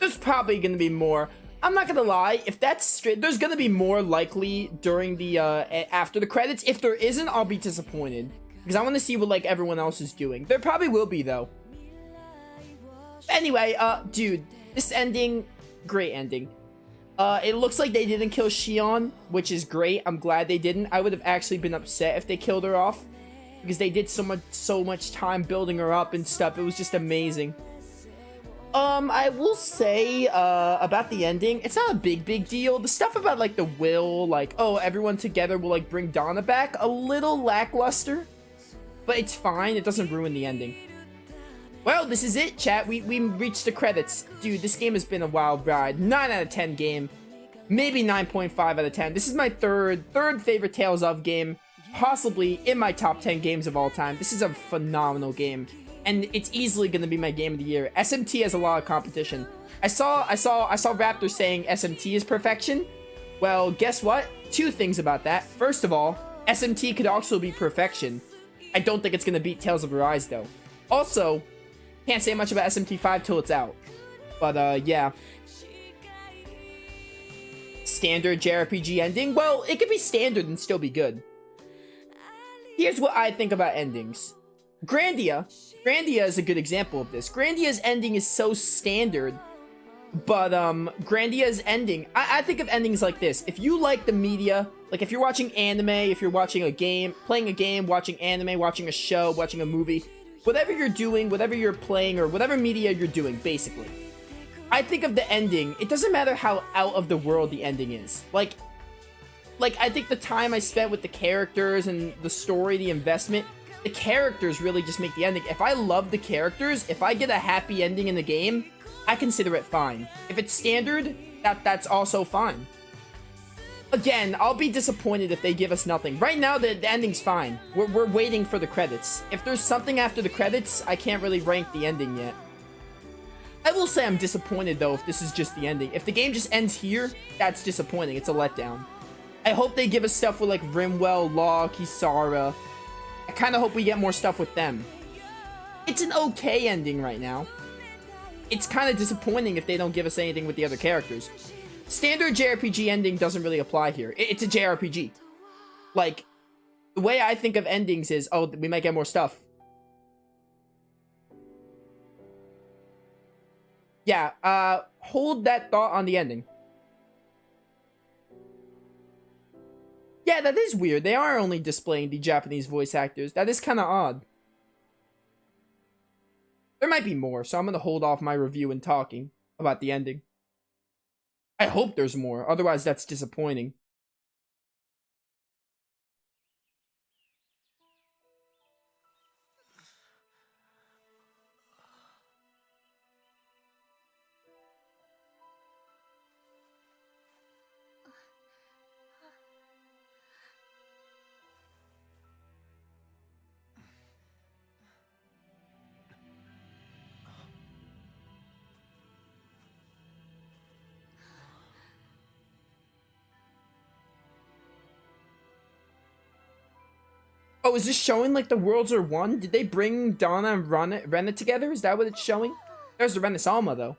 There's probably going to be more. I'm not going to lie. If that's straight, there's going to be more likely during the, after the credits. If there isn't, I'll be disappointed. Because I want to see what, like, everyone else is doing. There probably will be, though. Anyway, dude, this ending, great ending. It looks like they didn't kill Shion, which is great. I'm glad they didn't. I would have actually been upset if they killed her off. Because they did so much time building her up and stuff. It was just amazing. I will say, about the ending, it's not a big deal. The stuff about, like, the will, like, oh, everyone together will, like, bring Donna back, a little lackluster. But it's fine. It doesn't ruin the ending. Well, this is it, chat. We reached the credits. Dude, this game has been a wild ride. 9 out of 10 game. Maybe 9.5 out of 10. This is my third favorite Tales of game. Possibly in my top 10 games of all time. This is a phenomenal game. And it's easily going to be my game of the year. SMT has a lot of competition. I saw Raptor saying SMT is perfection. Well, guess what? Two things about that. First of all, SMT could also be perfection. I don't think it's going to beat Tales of Arise, though. Also, can't say much about SMT5 till it's out. But, yeah. Standard JRPG ending? Well, it could be standard and still be good. Here's what I think about endings. Grandia is a good example of this. Grandia's ending is so standard. But, Grandia's ending... I think of endings like this. If you like the media... Like, if you're watching anime, if you're watching a game, playing a game, watching anime, watching a show, watching a movie... Whatever you're doing, whatever you're playing, or whatever media you're doing, basically. I think of the ending, it doesn't matter how out of the world the ending is. Like, I think the time I spent with the characters and the story, the investment, the characters really just make the ending. If I love the characters, if I get a happy ending in the game, I consider it fine. If it's standard, that's also fine. Again, I'll be disappointed if they give us nothing. Right now, the ending's fine. We're waiting for the credits. If there's something after the credits, I can't really rank the ending yet. I will say I'm disappointed, though, if this is just the ending. If the game just ends here, that's disappointing. It's a letdown. I hope they give us stuff with, like, Rimwell, Law, Kisara. I kind of hope we get more stuff with them. It's an okay ending right now. It's kind of disappointing if they don't give us anything with the other characters. Standard JRPG ending doesn't really apply here. It's a JRPG. Like, the way I think of endings is, oh, we might get more stuff. Yeah, hold that thought on the ending. Yeah, that is weird. They are only displaying the Japanese voice actors. That is kind of odd. There might be more, so I'm going to hold off my review and talking about the ending. I hope there's more, otherwise that's disappointing. Oh, is this showing like the worlds are one? Did they bring Donna and Rena together? Is that what it's showing? There's the Renaissama, though.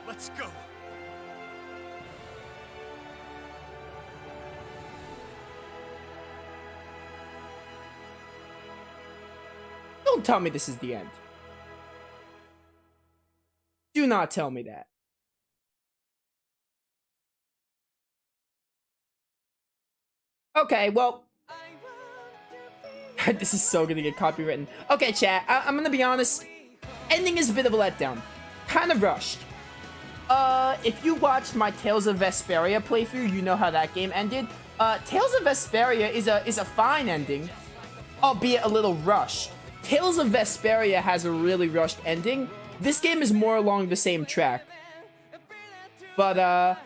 Let's go. Don't tell me this is the end. Do not tell me that. Okay, well, this is so gonna get copywritten. Okay, chat, I'm gonna be honest. Ending is a bit of a letdown. Kind of rushed. If you watched my Tales of Vesperia playthrough, you know how that game ended. Tales of Vesperia is a fine ending, albeit a little rushed. Tales of Vesperia has a really rushed ending. This game is more along the same track. But, I'm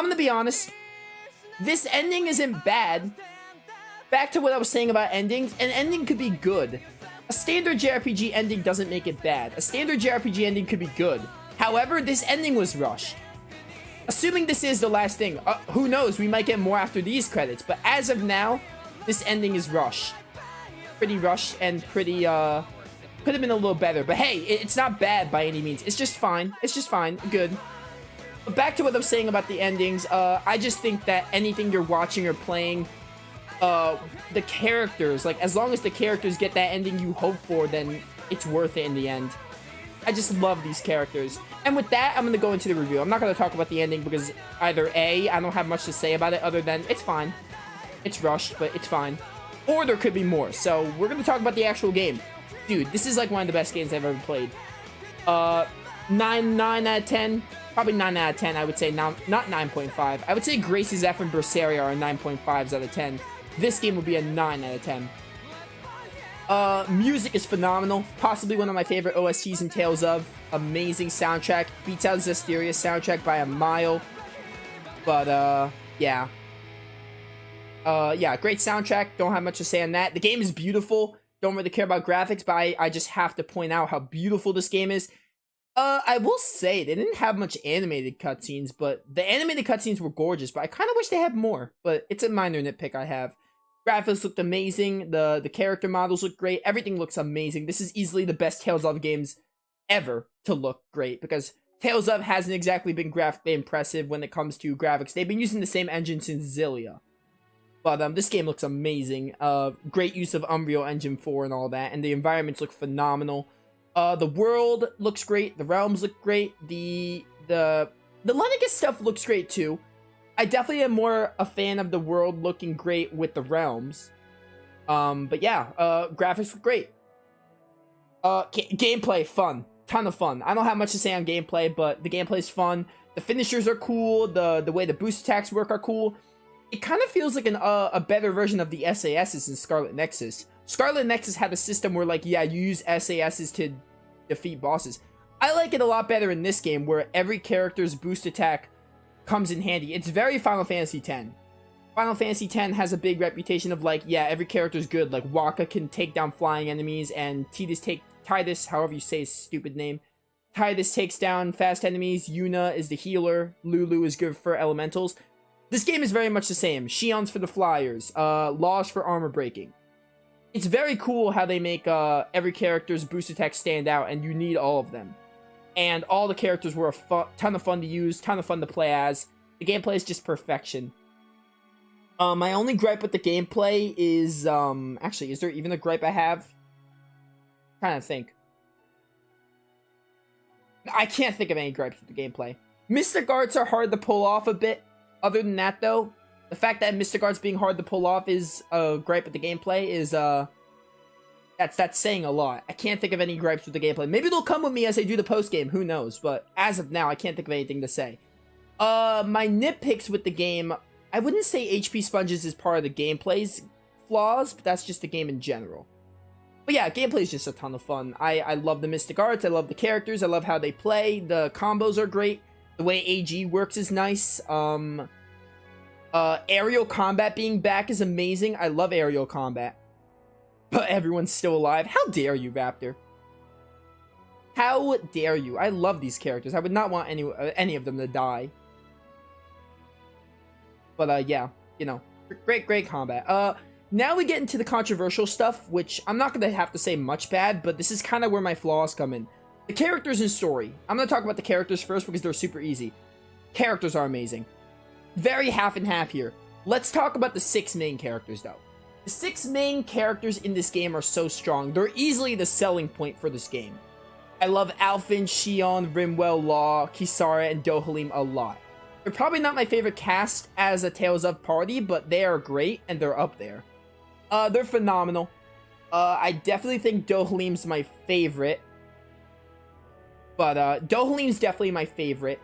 gonna be honest. This ending isn't bad. Back to what I was saying about endings, an ending could be good. A standard JRPG ending doesn't make it bad. A standard JRPG ending could be good. However, this ending was rushed. Assuming this is the last thing, who knows, we might get more after these credits, but as of now, this ending is rushed. Pretty rushed and pretty, could have been a little better, but hey, it's not bad by any means. It's just fine. It's just fine. Good. But back to what I was saying about the endings, I just think that anything you're watching or playing, the characters, like, as long as the characters get that ending you hope for, then it's worth it in the end. I just love these characters. And with that, I'm going to go into the review. I'm not going to talk about the ending because either A, I don't have much to say about it other than it's fine. It's rushed, but it's fine. Or there could be more. So we're going to talk about the actual game. Dude, this is like one of the best games I've ever played. 9 out of 10. Probably 9 out of 10, I would say. Not 9.5. I would say Grace's F and Berseria are 9.5s out of 10. This game would be a 9 out of 10. Music is phenomenal. Possibly one of my favorite OSTs in Tales of. Amazing soundtrack. Beats out Zesteria's soundtrack by a mile. But, yeah. Yeah, great soundtrack. Don't have much to say on that. The game is beautiful. Don't really care about graphics, but I just have to point out how beautiful this game is. I will say, they didn't have much animated cutscenes, but the animated cutscenes were gorgeous, but I kind of wish they had more. But it's a minor nitpick I have. Graphics looked amazing. The character models look great. Everything looks amazing. This is easily the best Tales of games ever to look great, because Tales of hasn't exactly been graphically impressive when it comes to graphics. They've been using the same engine since Xillia. But this game looks amazing. Great use of Unreal Engine 4 and all that, and the environments look phenomenal. The world looks great. The realms look great. The Lennigus stuff looks great too. I definitely am more a fan of the world looking great with the realms. But yeah, graphics look great. Gameplay, fun. Ton of fun. I don't have much to say on gameplay, but the gameplay is fun. The finishers are cool. The way the boost attacks work are cool. It kind of feels like a better version of the SASs in Scarlet Nexus. Scarlet Nexus had a system where, like, yeah, you use SASs to defeat bosses. I like it a lot better in this game, where every character's boost attack comes in handy. It's very Final Fantasy X. Final Fantasy X has a big reputation of, like, yeah, every character's good. Like, Wakka can take down flying enemies, and Tidus, however you say his stupid name. Tidus takes down fast enemies. Yuna is the healer. Lulu is good for elementals. This game is very much the same. Shion's for the flyers. Laws for armor breaking. It's very cool how they make every character's boost attack stand out, and you need all of them. And all the characters were a ton of fun to use, ton of fun to play as. The gameplay is just perfection. My only gripe with the gameplay is, actually, is there even a gripe I have? I'm trying to think. I can't think of any gripes with the gameplay. Mystic Arts are hard to pull off a bit. Other than that, though, the fact that Mystic Arts being hard to pull off is a gripe with the gameplay is, that's saying a lot. I can't think of any gripes with the gameplay. Maybe they'll come with me as I do the post-game, who knows? But as of now, I can't think of anything to say. My nitpicks with the game, I wouldn't say HP sponges is part of the gameplay's flaws, but that's just the game in general. But yeah, gameplay is just a ton of fun. I love the Mystic Arts, I love the characters, I love how they play, the combos are great, the way AG works is nice, aerial combat being back is amazing. I love aerial combat. But everyone's still alive. How dare you, Raptor? How dare you? I love these characters. I would not want any of them to die. But, yeah, you know, great combat. Now we get into the controversial stuff, which I'm not going to have to say much bad, but this is kind of where my flaws come in. The characters and story. I'm going to talk about the characters first because they're super easy. Characters are amazing. Very half and half here. Let's talk about the 6 main characters, though. The 6 main characters in this game are so strong. They're easily the selling point for this game. I love Alphen, Shion, Rimwell, Law, Kisara, and Dohalim a lot. They're probably not my favorite cast as a Tales of party, but they are great, and they're up there. They're phenomenal. I definitely think Dohalim's my favorite. But, Dohalim's definitely my favorite.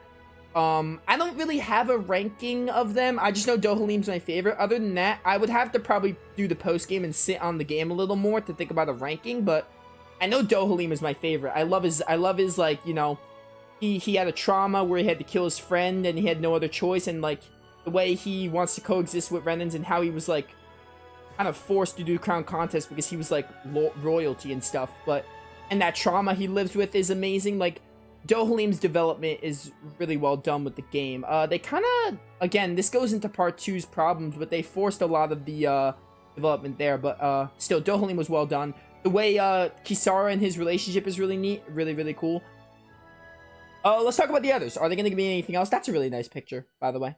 I don't really have a ranking of them. I just know Dohalim's my favorite. Other than that, I would have to probably do the post-game and sit on the game a little more to think about a ranking, but I know Dohalim is my favorite. I love his, like, you know, he had a trauma where he had to kill his friend and he had no other choice, and, like, the way he wants to coexist with Renans and how he was, like, kind of forced to do Crown Contest because he was, like, royalty and stuff, and that trauma he lives with is amazing. Like, Dohalim's development is really well done with the game. They kind of, again, this goes into part 2's problems, but they forced a lot of the development there, but still, Dohalim was well done. The way Kisara and his relationship is really neat, really, really cool. Let's talk about the others. Are they going to give me anything else? That's a really nice picture, by the way.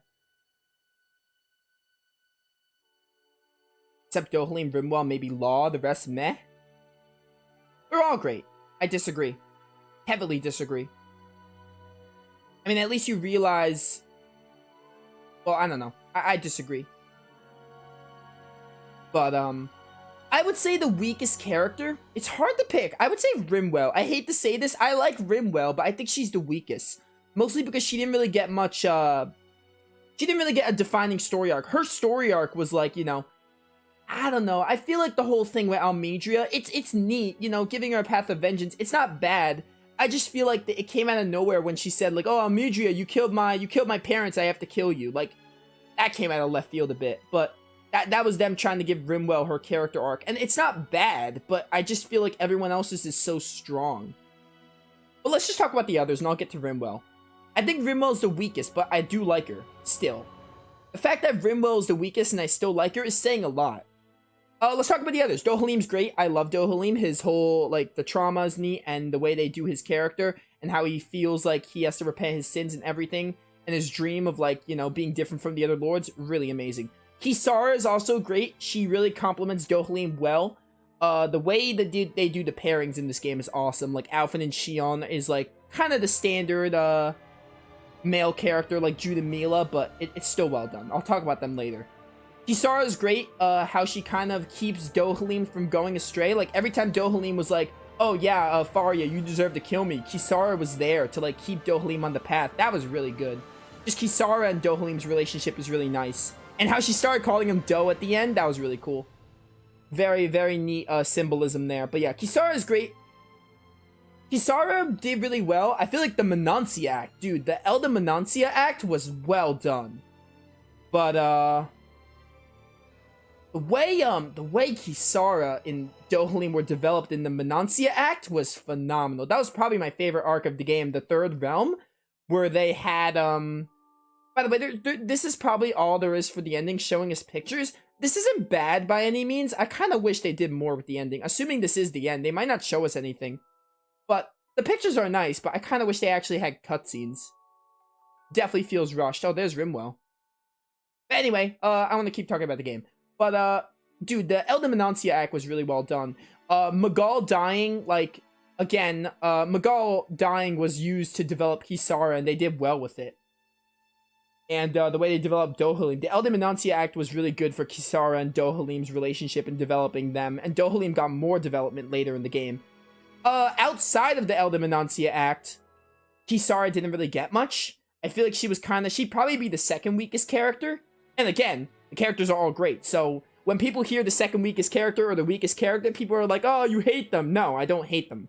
Except Dohalim, Rimwell, maybe Law, the rest meh. They're all great. I disagree. Heavily disagree. I mean, at least you realize... Well, I don't know. I disagree. But, I would say the weakest character... It's hard to pick. I would say Rimwell. I hate to say this. I like Rimwell, but I think she's the weakest. Mostly because she didn't really get much, She didn't really get a defining story arc. Her story arc was like, you know... I don't know. I feel like the whole thing with Almedria, it's neat, you know, giving her a path of vengeance. It's not bad. I just feel like it came out of nowhere when she said, like, oh, Almedria, you killed my parents, I have to kill you. Like, that came out of left field a bit. But that was them trying to give Rimwell her character arc. And it's not bad, but I just feel like everyone else's is so strong. But let's just talk about the others, and I'll get to Rimwell. I think Rimwell's the weakest, but I do like her, still. The fact that Rimwell is the weakest and I still like her is saying a lot. Let's talk about the others. Dohalim's great. I love Dohalim. His whole, like, the trauma is neat, and the way they do his character, and how he feels like he has to repent his sins and everything, and his dream of, like, you know, being different from the other lords, really amazing. Kisara is also great. She really complements Dohalim well. The way that they do the pairings in this game is awesome. Like, Alphen and Shion is, like, kind of the standard, male character, like Judah Mila, but it's still well done. I'll talk about them later. Kisara is great, how she kind of keeps Dohalim from going astray. Like, every time Dohalim was like, oh yeah, Faria, you deserve to kill me, Kisara was there to, like, keep Dohalim on the path. That was really good. Just Kisara and Dohalim's relationship is really nice. And how she started calling him Do at the end, that was really cool. Very, very neat symbolism there. But yeah, Kisara is great. Kisara did really well. I feel like the Menancia act, dude, the Elder Menancia act was well done. But, the way Kisara and Dohalim were developed in the Menancia Act was phenomenal. That was probably my favorite arc of the game, the Third Realm, where they had, by the way, this is probably all there is for the ending, showing us pictures. This isn't bad by any means. I kind of wish they did more with the ending. Assuming this is the end, they might not show us anything. But the pictures are nice, but I kind of wish they actually had cutscenes. Definitely feels rushed. Oh, there's Rimwell. But anyway, I want to keep talking about the game. But, dude, the Elder Menancia act was really well done. Magal dying, like, again, Magal dying was used to develop Kisara, and they did well with it. And, the way they developed Dohalim. The Elder Menancia act was really good for Kisara and Dohalim's relationship and developing them, and Dohalim got more development later in the game. Outside of the Elder Menancia act, Kisara didn't really get much. I feel like she'd probably be the second weakest character. And again, the characters are all great, so when people hear the second weakest character or the weakest character, people are like, oh, you hate them. No, I don't hate them.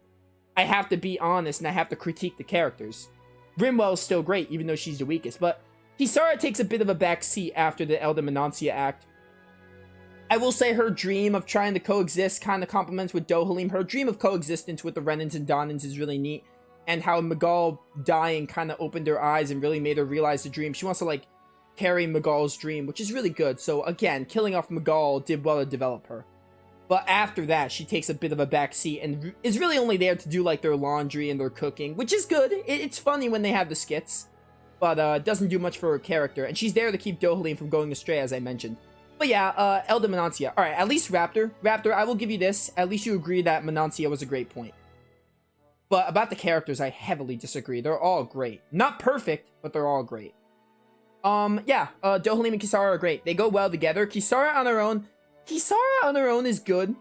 I have to be honest, and I have to critique the characters. Rimwell is still great, even though she's the weakest, but Kisara takes a bit of a backseat after the Elder Menancia act. I will say her dream of trying to coexist kind of complements with Dohalim. Her dream of coexistence with the Renans and Donans is really neat, and how Magal dying kind of opened her eyes and really made her realize the dream. She wants to, like, carry Magal's dream, which is really good. So again, killing off Magal did well to develop her. But after that, she takes a bit of a backseat and is really only there to do, like, their laundry and their cooking, which is good. It's funny when they have the skits, but doesn't do much for her character. And she's there to keep Dohalim from going astray, as I mentioned. But But yeah, Elder Menancia. Alright, at least Raptor. Raptor, I will give you this. At least you agree that Menancia was a great point. But about the characters, I heavily disagree. They're all great. Not perfect, but they're all great. Yeah, Dohalim and Kisara are great. They go well together. Kisara on her own is good.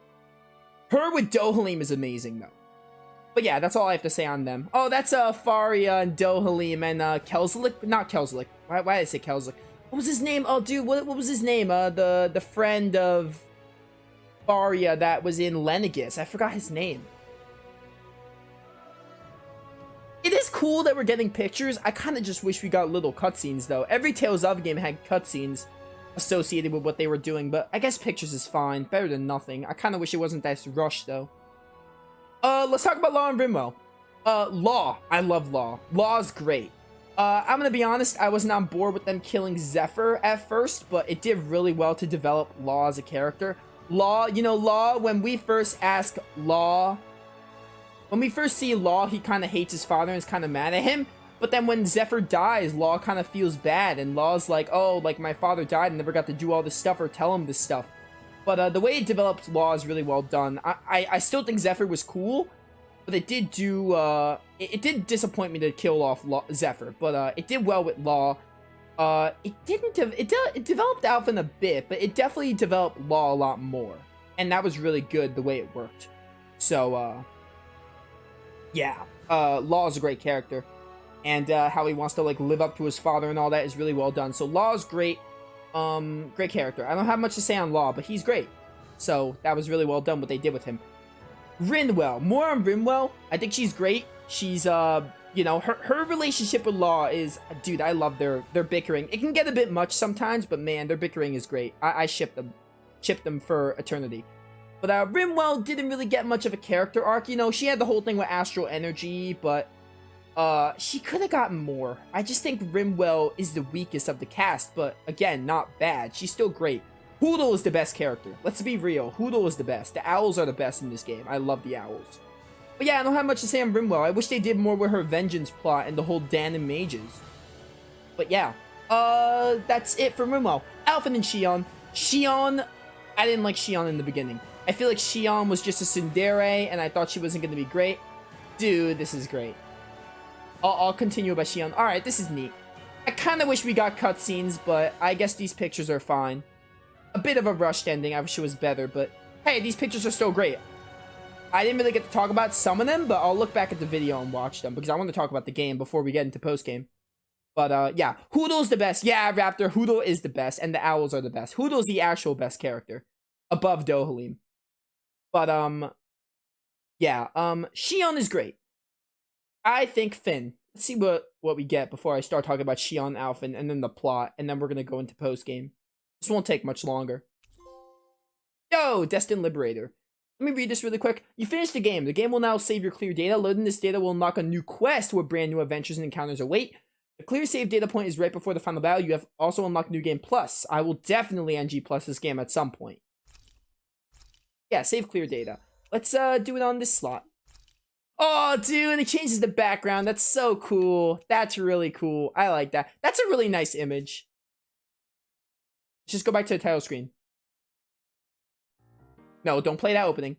Her with Dohalim is amazing, though. But yeah, that's all I have to say on them. Oh, that's Faria and Dohalim and Kelzalik. Not Kelzalik. Why did I say Kelzalik? What was his name? Oh, dude, what was his name? The friend of Faria that was in Lenegis. I forgot his name. It is cool that we're getting pictures. I kind of just wish we got little cutscenes, though. Every Tales of game had cutscenes associated with what they were doing, but I guess pictures is fine. Better than nothing. I kind of wish it wasn't that rushed, though. Let's talk about Law and Rimwell. Law. I love Law. Law's great. I'm gonna be honest, I wasn't on board with them killing Zephyr at first, but it did really well to develop Law as a character. Law, you know, Law, when we first ask Law... When we first see Law, he kind of hates his father and is kind of mad at him. But then when Zephyr dies, Law kind of feels bad. And Law's like, oh, like my father died and never got to do all this stuff or tell him this stuff. But the way it develops Law is really well done. I still think Zephyr was cool. But it did do, it did disappoint me to kill off Zephyr. But it did well with Law. It developed Alphen a bit, but it definitely developed Law a lot more. And that was really good the way it worked. So, yeah, Law is a great character, and how he wants to like live up to his father and all that is really well done. So Law is great, great character. I don't have much to say on Law, but he's great. So that was really well done what they did with him. Rinwell, more on Rinwell. I think she's great. She's you know, her relationship with Law is, dude, I love their bickering. It can get a bit much sometimes, but man, their bickering is great. I ship them for eternity. But Rimwell didn't really get much of a character arc. You know, she had the whole thing with Astral Energy, but she could have gotten more. I just think Rimwell is the weakest of the cast, but again, not bad. She's still great. Hoodle is the best character. Let's be real. Hoodle is the best. The owls are the best in this game. I love the owls. But yeah, I don't have much to say on Rimwell. I wish they did more with her vengeance plot and the whole Dan and Mages. But yeah, that's it for Rimwell. Alphen and Shion. Shion, I didn't like Shion in the beginning. I feel like Shion was just a tsundere, and I thought she wasn't going to be great. Dude, this is great. I'll continue about Shion. Alright, this is neat. I kind of wish we got cutscenes, but I guess these pictures are fine. A bit of a rushed ending. I wish it was better, but hey, these pictures are still great. I didn't really get to talk about some of them, but I'll look back at the video and watch them, because I want to talk about the game before we get into post-game. But, yeah, Hoodle's the best. Yeah, Raptor, Hoodle is the best, and the owls are the best. Hoodle's the actual best character, above Dohalim. But, yeah, Shion is great. I think Finn. Let's see what we get before I start talking about Shion, Alphen, and then the plot, and then we're gonna go into post-game. This won't take much longer. Yo, Destined Liberator. Let me read this really quick. You finished the game. The game will now save your clear data. Loading this data will unlock a new quest where brand new adventures and encounters await. The clear save data point is right before the final battle. You have also unlocked New Game Plus. I will definitely NG Plus this game at some point. Yeah, save clear data. Let's do it on this slot. Oh, dude, it changes the background. That's so cool. That's really cool. I like that. That's a really nice image. Let's just go back to the title screen. No, don't play that opening.